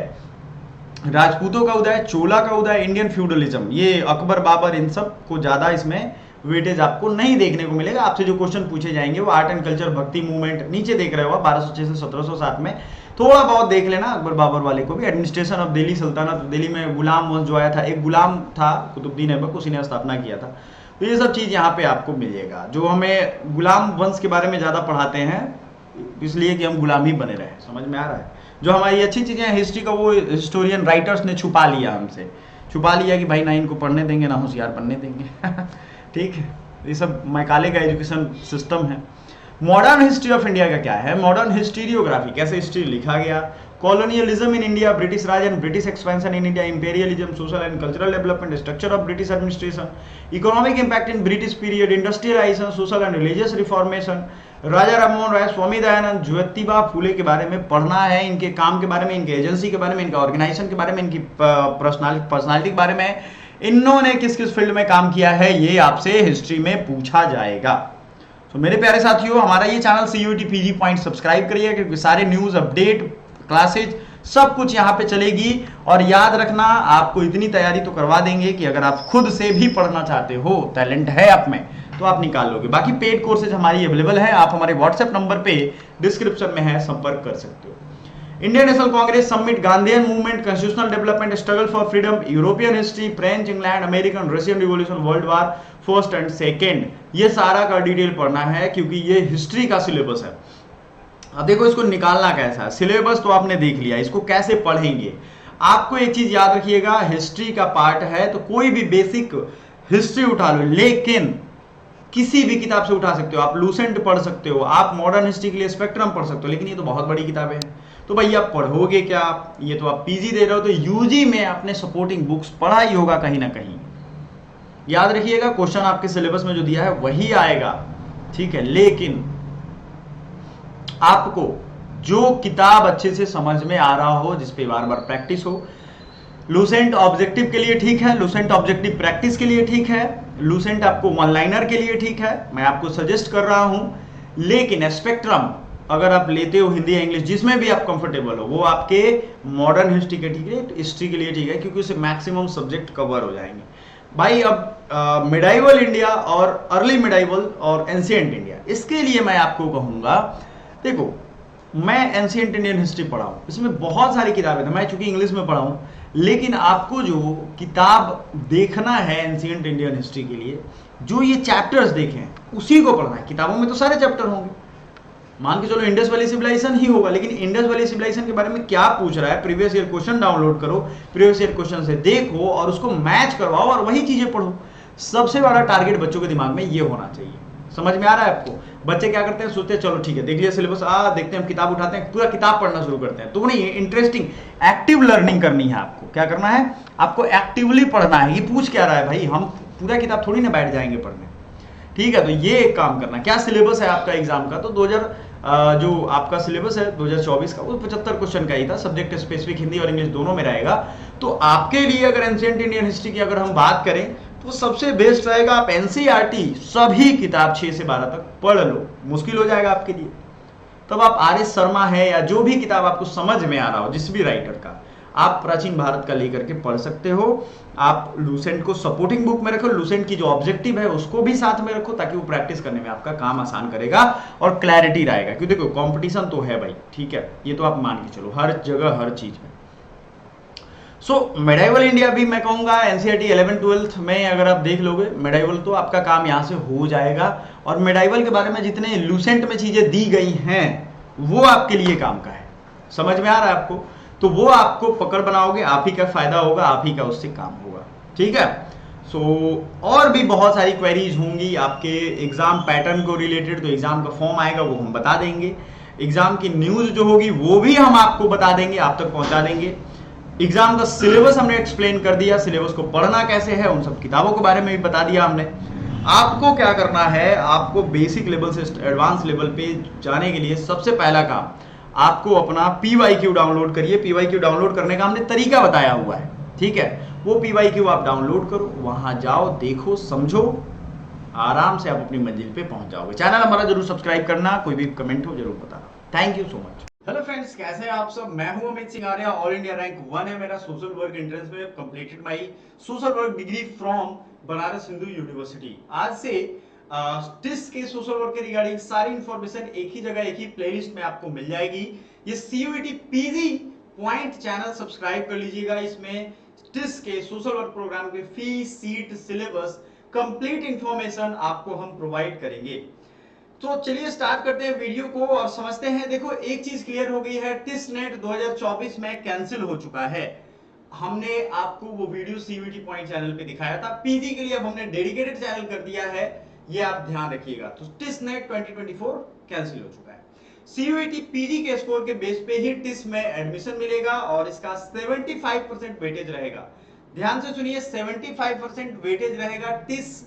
राजपूतों का उदय, चोला का उदय, इंडियन फ्यूडलिज्म, ये अकबर बाबर इन सब को ज्यादा इसमें वेटेज आपको नहीं देखने को मिलेगा। आपसे जो क्वेश्चन पूछे जाएंगे वो आर्ट एंड कल्चर, भक्ति मूवमेंट, नीचे देख रहे हो 1206 से 1707 में थोड़ा बहुत देख लेना अकबर बाबर वाले को भी। एडमिनिस्ट्रेशन ऑफ दिल्ली सल्तनत, दिल्ली में गुलाम वंश जो आया था, एक गुलाम था कुतुबुद्दीन ऐबक, उसी ने स्थापना किया था। तो ये सब चीज यहाँ पे आपको मिलेगा। जो हमें गुलाम वंश के बारे में ज्यादा पढ़ाते हैं इसलिए कि हम गुलाम ही बने रहे, समझ में आ रहा है। जो हमारी अच्छी चीजें हैं हिस्ट्री का, वो हिस्टोरियन राइटर्स ने छुपा लिया, हमसे छुपा लिया कि भाई ना इनको पढ़ने देंगे ना होशियार बनने देंगे ठीक है, ये सब मैकाले का एजुकेशन सिस्टम है। मॉडर्न हिस्ट्री ऑफ इंडिया का क्या है? मॉडर्न हिस्टीरियोग्राफी, कैसे हिस्ट्री लिखा गया, colonialism in India, British Raj and British expansion in India, imperialism, social and cultural development, structure of British administration, economic impact in British period, industrialisation, social and religious reformation, Raja Rammohan Roy, Swami Dayanand, Jyotiba Phule के बारे में पढ़ना है, इनके काम के बारे में, इनके एजेंसी के बारे में, इनके ऑर्गेनाइजेशन के बारे में, इनकी पर्सनालिटी के बारे में, इन्होंने किस किस फील्ड में काम किया है, ये आपसे हिस्ट्री में पूछा जाएगा। तो मेरे प्यारे साथियों, हमारा ये channel CUET PG point subscribe करिए, क्योंकि सारे न्यूज, अपडेट, क्लासेज सब कुछ यहाँ पे चलेगी। और याद रखना, आपको इतनी तैयारी तो करवा देंगे कि अगर आप खुद से भी पढ़ना चाहते हो, टैलेंट है आप में, तो आप निकाल लोगे। बाकी पेड कोर्सेज हमारी अवेलेबल है, आप हमारे व्हाट्सएप नंबर पे डिस्क्रिप्शन में है, संपर्क कर सकते हो। Indian national Congress summit, Gandhian movement, constitutional development, struggle for freedom, European history, French, England, American, Russian revolution, world war first and second, ये सारा का डिटेल पढ़ना है, क्योंकि ये हिस्ट्री का सिलेबस है। अब देखो इसको निकालना कैसा है, सिलेबस तो आपने देख लिया, इसको कैसे पढ़ेंगे। आपको एक चीज याद रखिएगा, हिस्ट्री का पार्ट है तो कोई भी बेसिक हिस्ट्री उठा लो, लेकिन किसी भी किताब से उठा सकते हो। आप लूसेंट पढ़ सकते हो, आप मॉडर्न हिस्ट्री के लिए स्पेक्ट्रम पढ़ सकते हो, लेकिन ये तो बहुत बड़ी किताबें हैं, तो भैया पढ़ोगे क्या? ये तो आप पीजी दे रहे हो, तो यूजी में आपने सपोर्टिंग बुक्स पढ़ा ही होगा कहीं ना कहीं। याद रखिएगा, क्वेश्चन आपके सिलेबस में जो दिया है वही आएगा, ठीक है। लेकिन आपको जो किताब अच्छे से समझ में आ रहा हो, जिसपे बार बार प्रैक्टिस हो, लूसेंट ऑब्जेक्टिव के लिए ठीक है, लूसेंट ऑब्जेक्टिव प्रैक्टिस के लिए ठीक है, लूसेंट आपको वन लाइनर के लिए ठीक है, मैं आपको सजेस्ट कर रहा हूं। लेकिन स्पेक्ट्रम अगर आप लेते हो हिंदी या इंग्लिश, जिसमें भी आप कंफर्टेबल हो, वो आपके मॉडर्न हिस्ट्री के ठीक है, हिस्ट्री के लिए ठीक है, क्योंकि उससे मैक्सिमम सब्जेक्ट कवर हो जाएंगे। भाई अब मिडाइवल इंडिया और अर्ली मिडाइवल और एंशिएंट इंडिया, इसके लिए मैं आपको कहूंगा, देखो मैं एंशिएंट इंडियन हिस्ट्री पढ़ा हूं, इसमें बहुत सारी किताबें थी, मैं चूंकि इंग्लिश में पढ़ा हूं, लेकिन आपको जो किताब देखना है एंशिएंट इंडियन हिस्ट्री के लिए, जो ये चैप्टर्स देखें उसी को पढ़ना है। किताबों में तो सारे चैप्टर होंगे, मान के चलो इंडस वैली सिविलाइजेशन ही होगा, लेकिन इंडस वैली सिविलाइजेशन के बारे में क्या पूछ रहा है, प्रीवियस ईयर क्वेश्चन डाउनलोड करो, प्रीवियस ईयर क्वेश्चन से देखो और उसको मैच करवाओ और वही चीजें पढ़ो। सबसे बड़ा टारगेट बच्चों के दिमाग में ये होना चाहिए। समझ में आ रहा है आपको? बच्चे क्या करते हैं, सोचते हैं चलो ठीक है देख लिया सिलेबस, देखते हैं, हम किताब उठाते हैं, पूरा किताब पढ़ना शुरू करते हैं। तो नहीं है, इंटरेस्टिंग एक्टिव लर्निंग करनी है आपको। क्या करना है आपको? एक्टिवली पढ़ना है। ये पूछ क्या रहा है भाई, हम पूरा किताब थोड़ी ना बैठ जाएंगे पढ़ने, ठीक है? तो ये एक काम करना। क्या सिलेबस है आपका एग्जाम का? तो 2000 जो आपका सिलेबस है 2024 का, वो 75 क्वेश्चन का ही था, सब्जेक्ट स्पेसिफिक हिंदी और इंग्लिश दोनों में रहेगा। तो आपके लिए अगर एंशिएंट इंडियन हिस्ट्री की अगर हम बात करें तो सबसे बेस्ट रहेगा आप एनसीईआरटी सभी किताब 6 से 12 तक पढ़ लो। मुश्किल हो जाएगा आपके लिए, तब आप आर एस शर्मा है या जो भी किताब आपको समझ में आ रहा हो जिस भी राइटर का, आप प्राचीन भारत का लेकर के पढ़ सकते हो। आप लूसेंट को सपोर्टिंग बुक में रखो, लूसेंट की जो ऑब्जेक्टिव है उसको भी साथ में रखो, ताकि वो प्रैक्टिस करने में आपका काम आसान करेगा और क्लैरिटी रहेगा। क्योंकि देखो कंपटीशन तो है भाई, ठीक है, ये तो आप मान के चलो हर जगह हर चीज में। सो मेडाइवल इंडिया भी मैं कहूंगा एनसीईआरटी 11 12 में अगर आप देख लोगे मेडाइवल, तो आपका काम यहां से हो जाएगा। और मेडाइवल के बारे में जितने लूसेंट में चीजें दी गई हैं वो आपके लिए काम का है। समझ में आ रहा है आपको? तो वो आपको पकड़ बनाओगे, आप ही का फायदा होगा, आप ही का उससे काम होगा, ठीक है? सो और भी बहुत सारी क्वेरीज होंगी आपके एग्जाम पैटर्न को रिलेटेड, तो एग्जाम का फॉर्म आएगा वो हम बता देंगे। एग्जाम की न्यूज जो होगी वो भी हम आपको बता देंगे, आप तक पहुंचा देंगे। एग्जाम का सिलेबस हमने एक्सप्लेन कर दिया, सिलेबस को पढ़ना कैसे है उन सब किताबों के बारे में भी बता दिया हमने। आपको क्या करना है, आपको बेसिक लेवल से एडवांस लेवल पे जाने के लिए सबसे पहला काम, आपको अपना पीवाईक्यू डाउनलोड करिए। पीवाईक्यू डाउनलोड करने का हमने तरीका बताया हुआ है, ठीक है? वो पीवाईक्यू आप डाउनलोड करो, वहां जाओ, देखो, समझो, आराम से आप अपनी मंजिल पे पहुंच जाओगे। चैनल हमारा जरूर सब्सक्राइब करना, कोई भी कमेंट हो जरूर बताना। Thank you so much. Hello friends, कैसे हैं आप सब? मैं हूं Amit Singh Arya, all India rank 1 है मेरा सोशल वर्क एंट्रेंस में, completed my social work degree from Banaras Hindu university. आज से टिस के सोशल वर्क के रिगार्डिंग सारी इंफॉर्मेशन एक ही जगह एक ही प्लेलिस्ट में आपको मिल जाएगी। ये CUET PG point channel subscribe कर लीजिएगा। इसमें टिस के सोशल वर्क प्रोग्राम के फी, सीट, सिलेबस, कंप्लीट इंफॉर्मेशन आपको हम प्रोवाइड करेंगे। तो चलिए स्टार्ट करते हैं वीडियो को और समझते हैं। देखो एक चीज क्लियर हो गई है, टिस नेट 2024 में कैंसिल हो चुका है। हमने आपको वो वीडियो सीयूईटी पॉइंट चैनल पे दिखाया था। पीजी के लिए अब हमने डेडिकेटेड चैनल कर दिया है, ये आप ध्यान रखिएगा। तो टिस नेट 2024 कैंसिल हो चुका है। सीयूईटी पीजी के स्कोर के बेस पे ही टिस में एडमिशन मिलेगा और इसका 75% वेटेज रहेगा। ध्यान से सुनिए, 75% वेटेज रहेगा टिस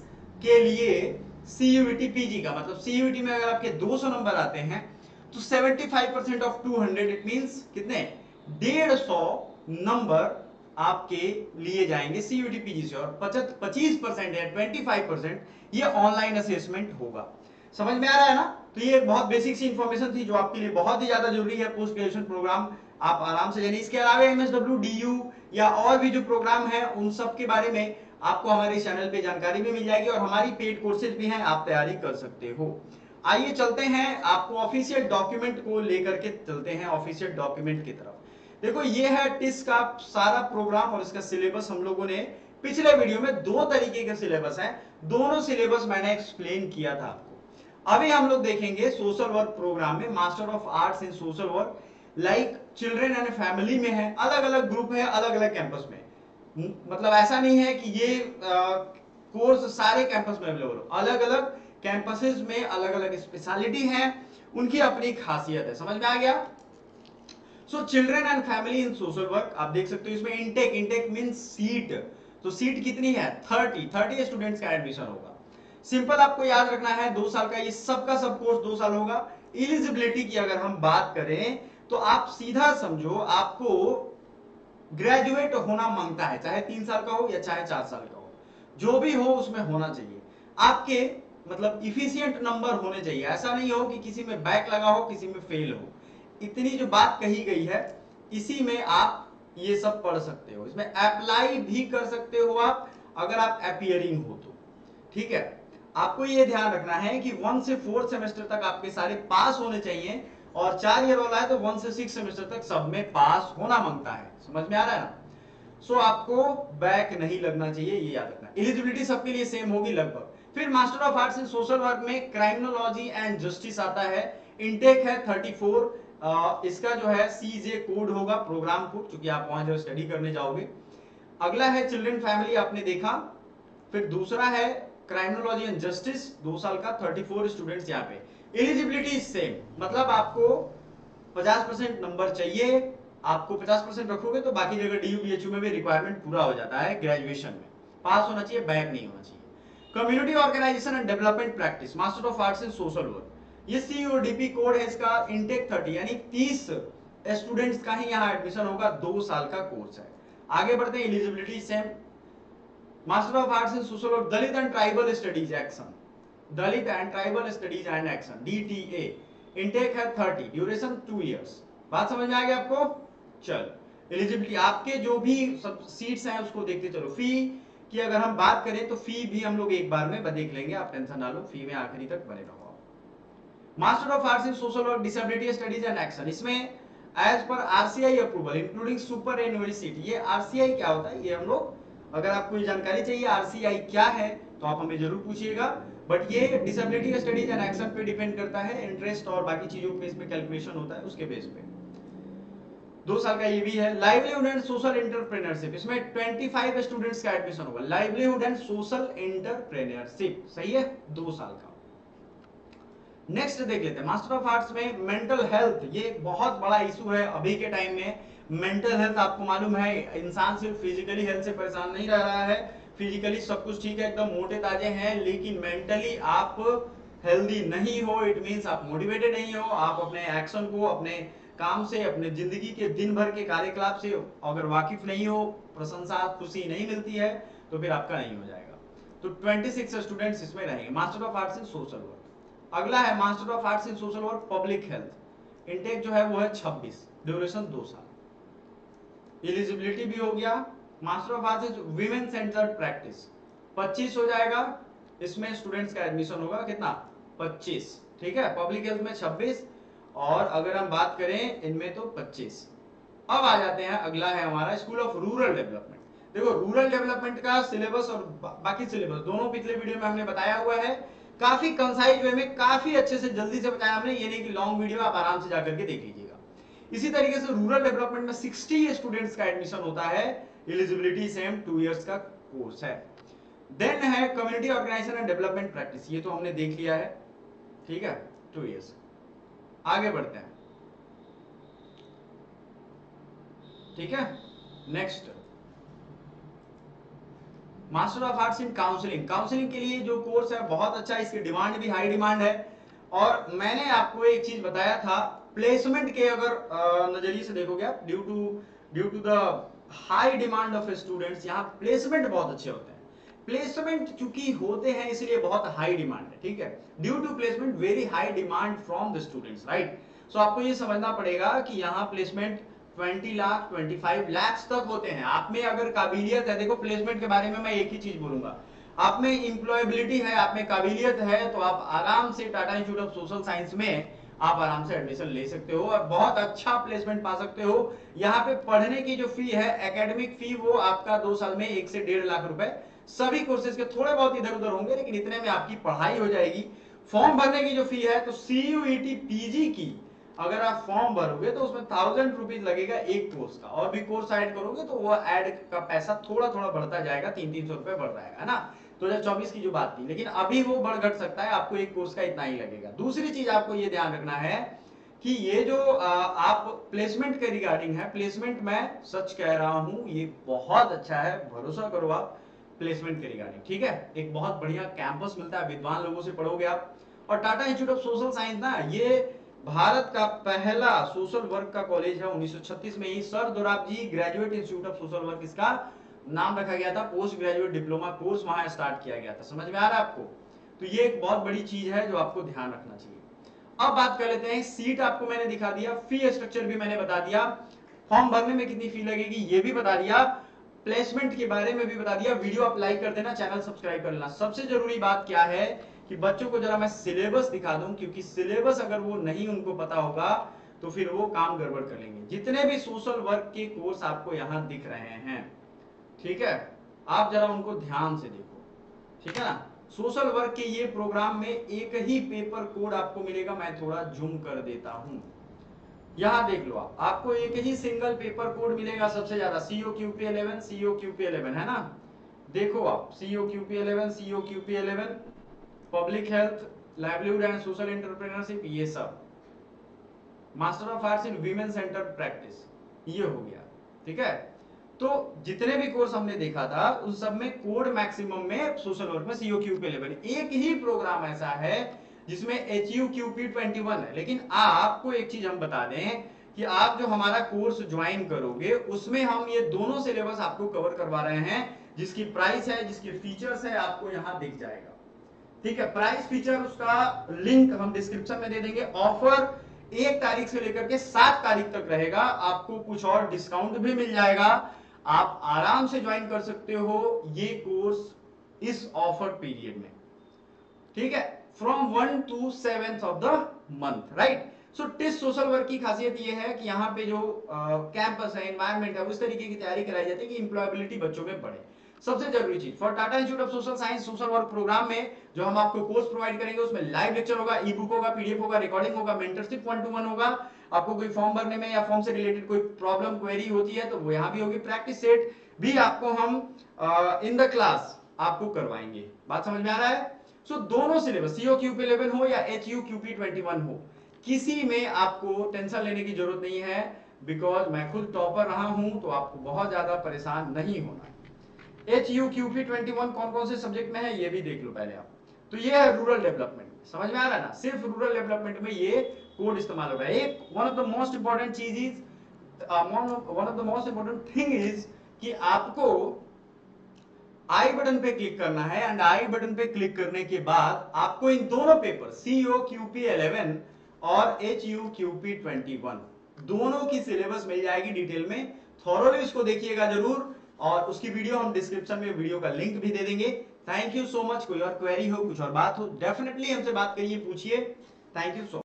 के लिए। सीयूईटी पीजी का मतलब सीयूईटी में अगर आपके 200 नंबर आते हैं तो 75% ऑफ 200 इट मींस कितने? 150 नंबर आपके लिए जाएंगे सीयूईटी पीजी से, और 25% या 25% ये ऑनलाइन असेसमेंट होगा। समझ में आ रहा है ना? तो ये बहुत बेसिक सी इंफॉर्मेशन थी जो आपके लिए बहुत ही ज्यादा जरूरी है। पोस्ट ग्रेजुएशन प्रोग्राम आप आराम से जानिए। इसके अलावा एमएसडब्ल्यू, डीयू या और भी जो प्रोग्राम है उन सब के बारे में आपको हमारे इस चैनल पे जानकारी भी मिल जाएगी, और हमारी पेड कोर्सेज भी हैं, आप तैयारी कर सकते हो। आइए चलते हैं, आपको ऑफिशियल डॉक्यूमेंट को लेकर के चलते हैं ऑफिशियल डॉक्यूमेंट की तरफ। देखो ये है टिस का सारा प्रोग्राम और इसका सिलेबस। हम लोगों ने पिछले वीडियो में 2 तरीके के सिलेबस हैं, दोनों सिलेबस मैंने एक्सप्लेन किया था आपको। अभी हम लोग देखेंगे सोशल वर्क प्रोग्राम में master of arts in social work, like children and family में है, अलग अलग ग्रुप है, अलग अलग कैंपस में। मतलब ऐसा नहीं है कि ये कोर्स सारे कैंपस में अवेलेबल हो, अलग अलग कैंपसेस में अलग अलग स्पेशलिटी है, उनकी अपनी खासियत है। समझ में आ गया? So children and family in social work आप देख सकते हो। इसमें इनटेक मींस सीट, तो सीट कितनी है? 30 स्टूडेंट्स का एडमिशन होगा। सिंपल आपको याद रखना है, 2 साल का ये सबका सब कोर्स 2 साल होगा। एलिजिबिलिटी की अगर हम बात करें तो आप सीधा समझो, आपको ग्रेजुएट होना मांगता है, चाहे 3 साल का हो या चाहे 4 साल का हो, जो भी हो उसमें होना चाहिए। आपके मतलब इफिशिएंट नंबर होने चाहिए, ऐसा नहीं हो कि किसी में बैक लगा हो, किसी में फेल हो। इतनी जो बात कही गई है इसी में आप ये सब पढ़ सकते हो। इसमें अप्लाई भी कर सकते हो आप अगर आप अपियरिंग हो तो, ठीक है? आपको ये ध्यान रखना है कि 1 से 4 सेमेस्टर तक आपके सारे पास होने चाहिए, और 4 ईयर वाला है तो 1 से 6 सेमेस्टर तक सब में पास होना मांगता है। समझ में आ रहा है ना? सो आपको बैक नहीं लगना चाहिए, ये याद रखना। एलिजिबिलिटी सबके लिए सेम होगी लगभग। फिर master of arts in social work में क्राइमिनोलॉजी एंड जस्टिस आता है, इनटेक है 34। इसका जो है सीजे कोड होगा, प्रोग्राम कोड, क्योंकि आप वहां जो स्टडी करने जाओगे। अगला है चिल्ड्रन फैमिली, आपने देखा। फिर दूसरा है क्राइमिनोलॉजी एंड जस्टिस, 2 साल का, 34 स्टूडेंट्स यहाँ पे। एलिजिबिलिटी सेम, मतलब आपको 50% नंबर चाहिए। आपको 50% रखोगे तो बाकी जगह डीयू बीएचयू में भी रिक्वायरमेंट पूरा हो जाता है। ग्रेजुएशन में पास होना चाहिए, बैक नहीं होना चाहिए। Community organization and development practice, master of arts in social work, ये सीओडीपी कोड है इसका। इनटेक 30, यानी 30 स्टूडेंट्स का ही यहाँ एडमिशन होगा। 2 साल का कोर्स है। आगे बढ़ते हैं, eligibility same. Master of arts in social work, Dalit and tribal studies action, Dalit and tribal studies and action, DTA. Intake है 30, ड्यूरेशन 2 इयर्स। बात समझ में आ गई आपको? चल, एलिजिबिलिटी आपके जो भी सब सीट्स हैं उसको देखते चलो। फी की अगर हम बात करें तो फी भी हम लोग एक बार में देख लेंगे, आप टेंशन ना लो, फी में आखिरी तक बने रहो। Master of arts in social work, disability studies and action, इसमें as per RCI approval including super annual seat. ये आरसीआई क्या होता है, ये हम लोग, अगर आपको ये जानकारी चाहिए आरसीआई क्या है तो आप हमें जरूर पूछिएगा। बट ये डिसेबिलिटी स्टडीज एंड एक्शन पे डिपेंड करता है, इंटरेस्ट और बाकी चीजों पे इसमें कैलकुलेशन होता है, उसके बेस पे 2 साल का ये भी है। लाइवलीहुड एंड सोशल एंटरप्रेन्योरशिप, इसमें 25 स्टूडेंट्स का एडमिशन होगा। लाइवलीहुड एंड सोशल एंटरप्रेन्योरशिप, सही है, 2 साल का। नेक्स्ट देख लेते हैं, मास्टर ऑफ आर्ट्स में मेंटल हेल्थ, ये एक बहुत बड़ा इशू है अभी के टाइम में। मेंटल हेल्थ आपको मालूम है, इंसान सिर्फ फिजिकली हेल्थ से परेशान नहीं रह रहा है, फिजिकली सब कुछ ठीक है, एकदम मोटे ताजे हैं, लेकिन मेंटली आप हेल्दी नहीं हो। इट मींस आप मोटिवेटेड नहीं हो, आप अपने एक्शन को, अपने काम से, अपने जिंदगी के दिन भर के कार्यकलाप से अगर वाकिफ नहीं हो, प्रशंसा, खुशी नहीं मिलती है, तो फिर आपका नहीं हो जाएगा। तो 26 स्टूडेंट्स इसमें रहेंगे, master of arts in social work. अगला है master of arts in social work public health, intake जो है वो है 26, ड्यूरेशन 2 साल। एलिजिबिलिटी भी हो गया। Master of arts in women centred practice, 25 हो जाएगा, इसमें स्टूडेंट्स का एडमिशन होगा कितना, 25, ठीक है। पब्लिक हेल्थ में 26, और अगर हम बात करें इनमें तो 25। अब आ जाते हैं, अगला है हमारा स्कूल ऑफ रूरल डेवलपमेंट। देखो रूरल डेवलपमेंट का सिलेबस और बाकी सिलेबस दोनों पिछले वीडियो में हमने बताया हुआ है, काफी कंसाइज वे में, काफी अच्छे से जल्दी से बताया हमने, ये नहीं कि लॉन्ग वीडियो, आप आराम से जाकर के देख लीजिएगा। इसी तरीके से रूरल डेवलपमेंट में 60 स्टूडेंट्स का एडमिशन होता है, एलिजिबिलिटी सेम, 2 इयर्स का कोर्स है। देन है community organization and development practice, ये तो हमने देख लिया है, ठीक है, 2 इयर्स। आगे बढ़ते हैं, ठीक है। Next, master of arts in counselling, counselling के लिए जो कोर्स है बहुत अच्छा है, इसकी डिमांड भी हाई डिमांड है। और मैंने आपको एक चीज बताया था, प्लेसमेंट के अगर नजरिए से देखोगे आप, due to the high demand of students, यहाँ प्लेसमेंट बहुत अच्छे होते हैं। प्लेसमेंट चूंकि होते हैं इसलिए बहुत हाई डिमांड है, ठीक है। Due to placement very high demand from the students, right. So आपको ये समझना पड़ेगा कि यहाँ प्लेसमेंट 20 लाख 25 लाख तक होते हैं। आप में अगर काबिलियत है, देखो प्लेसमेंट के बारे में मैं एक ही चीज बोलूंगा, आप में इंप्लॉयबिलिटी है, आप में काबिलियत है, तो आप आराम से Tata institute of social science में आप आराम से एडमिशन ले सकते हो और बहुत अच्छा प्लेसमेंट पा सकते हो। यहाँ पे पढ़ने की जो फी है, एकेडमिक फी, वो आपका 2 साल में 1 से 1.5 लाख रुपए, सभी कोर्सेज के थोड़े बहुत इधर उधर होंगे, लेकिन इतने में आपकी पढ़ाई हो जाएगी। फॉर्म भरने की जो फी है, तो CUET पीजी की अगर आप फॉर्म भरोगे तो उसमें 1000 रुपीज लगेगा एक कोर्स का, और भी कोर्स ऐड करोगे तो वो ऐड का पैसा थोड़ा थोड़ा बढ़ता जाएगा, 300-300 रुपए बढ़ जाएगा, है ना। 2024 की जो बात थी, लेकिन अभी वो बढ़ घट सकता है, आपको एक कोर्स का इतना ही लगेगा। दूसरी चीज आपको ये ध्यान रखना है कि ये जो आप प्लेसमेंट के रिगार्डिंग है, प्लेसमेंट मैं सच कह रहा हूं, ये बहुत अच्छा है, भरोसा करो आप प्लेसमेंट के रिगार्डिंग, ठीक है। एक बहुत बढ़िया कैंपस मिलता है, विद्वान लोगों से पढ़ोगे आप। और Tata institute of social science ना, ये भारत का पहला सोशल वर्क का कॉलेज है। 1936 में ही sir Dorabji graduate institute of social work इसका नाम रखा गया था, पोस्ट ग्रेजुएट डिप्लोमा कोर्स वहां स्टार्ट किया गया था। समझ में आ रहा है आपको? तो ये एक बहुत बड़ी चीज है जो आपको ध्यान रखना चाहिए। अब बात कर लेते हैं, सीट आपको मैंने दिखा दिया, फी स्ट्रक्चर भी मैंने बता दिया, फॉर्म भरने में कितनी फी लगेगी ये भी बता दिया, प्लेसमेंट के बारे में भी बता दिया। वीडियो आप लाइक कर देना, चैनल सब्सक्राइब कर लेना। सबसे जरूरी बात क्या है कि बच्चों को जरा मैं सिलेबस दिखा दूं, क्योंकि सिलेबस अगर वो नहीं उनको पता होगा तो फिर वो काम गड़बड़ कर लेंगे। जितने भी सोशल वर्क के कोर्स आपको यहां दिख रहे हैं, ठीक है, आप जरा उनको ध्यान से देखो, ठीक है ना। सोशल वर्क के ये प्रोग्राम में एक ही पेपर कोड आपको मिलेगा। मैं थोड़ा जूम कर देता हूं, यहां देख लो आपको एक ही सिंगल पेपर कोड मिलेगा सबसे ज्यादा, COQP11 COQP11 है ना। देखो आप COQP11 COQP11 public health, livelihood and social entrepreneurship, ये सब master of arts in women centre practice, ये हो गया। ठीक है, तो जितने भी कोर्स हमने देखा था उन सब में कोड मैक्सिमम में सोशल वर्क में COQP11, एक ही प्रोग्राम ऐसा है जिसमें HUQP21 है। लेकिन आपको एक चीज हम बता दें कि आप जो हमारा कोर्स ज्वाइन करोगे उसमें हम ये दोनों सिलेबस आपको कवर करवा रहे हैं, जिसकी प्राइस है, जिसके फीचर्स है, आपको यहां दिख जाएगा। ठीक है, प्राइस फीचर उसका लिंक हम डिस्क्रिप्शन में दे देंगे। ऑफर 1 तारीख से लेकर के 7 तारीख तक रहेगा, आपको कुछ और डिस्काउंट भी मिल जाएगा, आप आराम से ज्वाइन कर सकते हो ये कोर्स इस ऑफर पीरियड में। ठीक है, from 1 to 7th of the month, right. So TISS social work की खासियत ये है कि यहाँ पे जो कैंपस है, एनवायरमेंट है, उस तरीके की तैयारी कराई जाती है कि इंप्लॉयबिलिटी बच्चों में बढ़े। सबसे जरूरी चीज for Tata institute of social Science social work program में जो हम आपको कोर्स प्रोवाइड करेंगे उसमें लाइव लेक्चर होगा, ई बुक होगा, पीडीएफ होगा, रिकॉर्डिंग होगा, मेंटरशिप 1-to-1 होगा। आपको कोई फॉर्म भरने में या फॉर्म से रिलेटेड कोई प्रॉब्लम क्वेरी होती है तो वो यहाँ भी होगी। प्रैक्टिस सेट भी आपको हम इन द क्लास आपको करवाएंगे। बात समझ में आ रहा है? सो दोनों सिलेबस COQP11 हो या HUQP21 हो, किसी में आपको टेंशन लेने की जरूरत नहीं है, बिकॉज मैं खुद टॉपर रहा हूं तो आपको बहुत ज्यादा परेशान नहीं होना। HUQP21 कौन कौन से सब्जेक्ट में है ये भी देख लो पहले आप। तो ये है रूरल डेवलपमेंट, समझ में आ रहा है ना, सिर्फ रूरल डेवलपमेंट में ये कोड इस्तेमाल होगा। एक one of the most important चीज is one of the most important thing is कि आपको आई बटन पे क्लिक करना है, एंड आई बटन पे क्लिक करने के बाद आपको इन दोनों पेपर COQP11 और HUQP21 दोनों की सिलेबस मिल जाएगी डिटेल में। थॉरोली इसको देखिएगा जरूर, और उसकी वीडियो हम डिस्क्रिप्शन में वीडियो का लिंक भी दे देंगे। Thank you so much. कोई और क्वेरी हो, कुछ और बात हो, डेफिनेटली हमसे बात करिए, पूछिए। Thank you so much.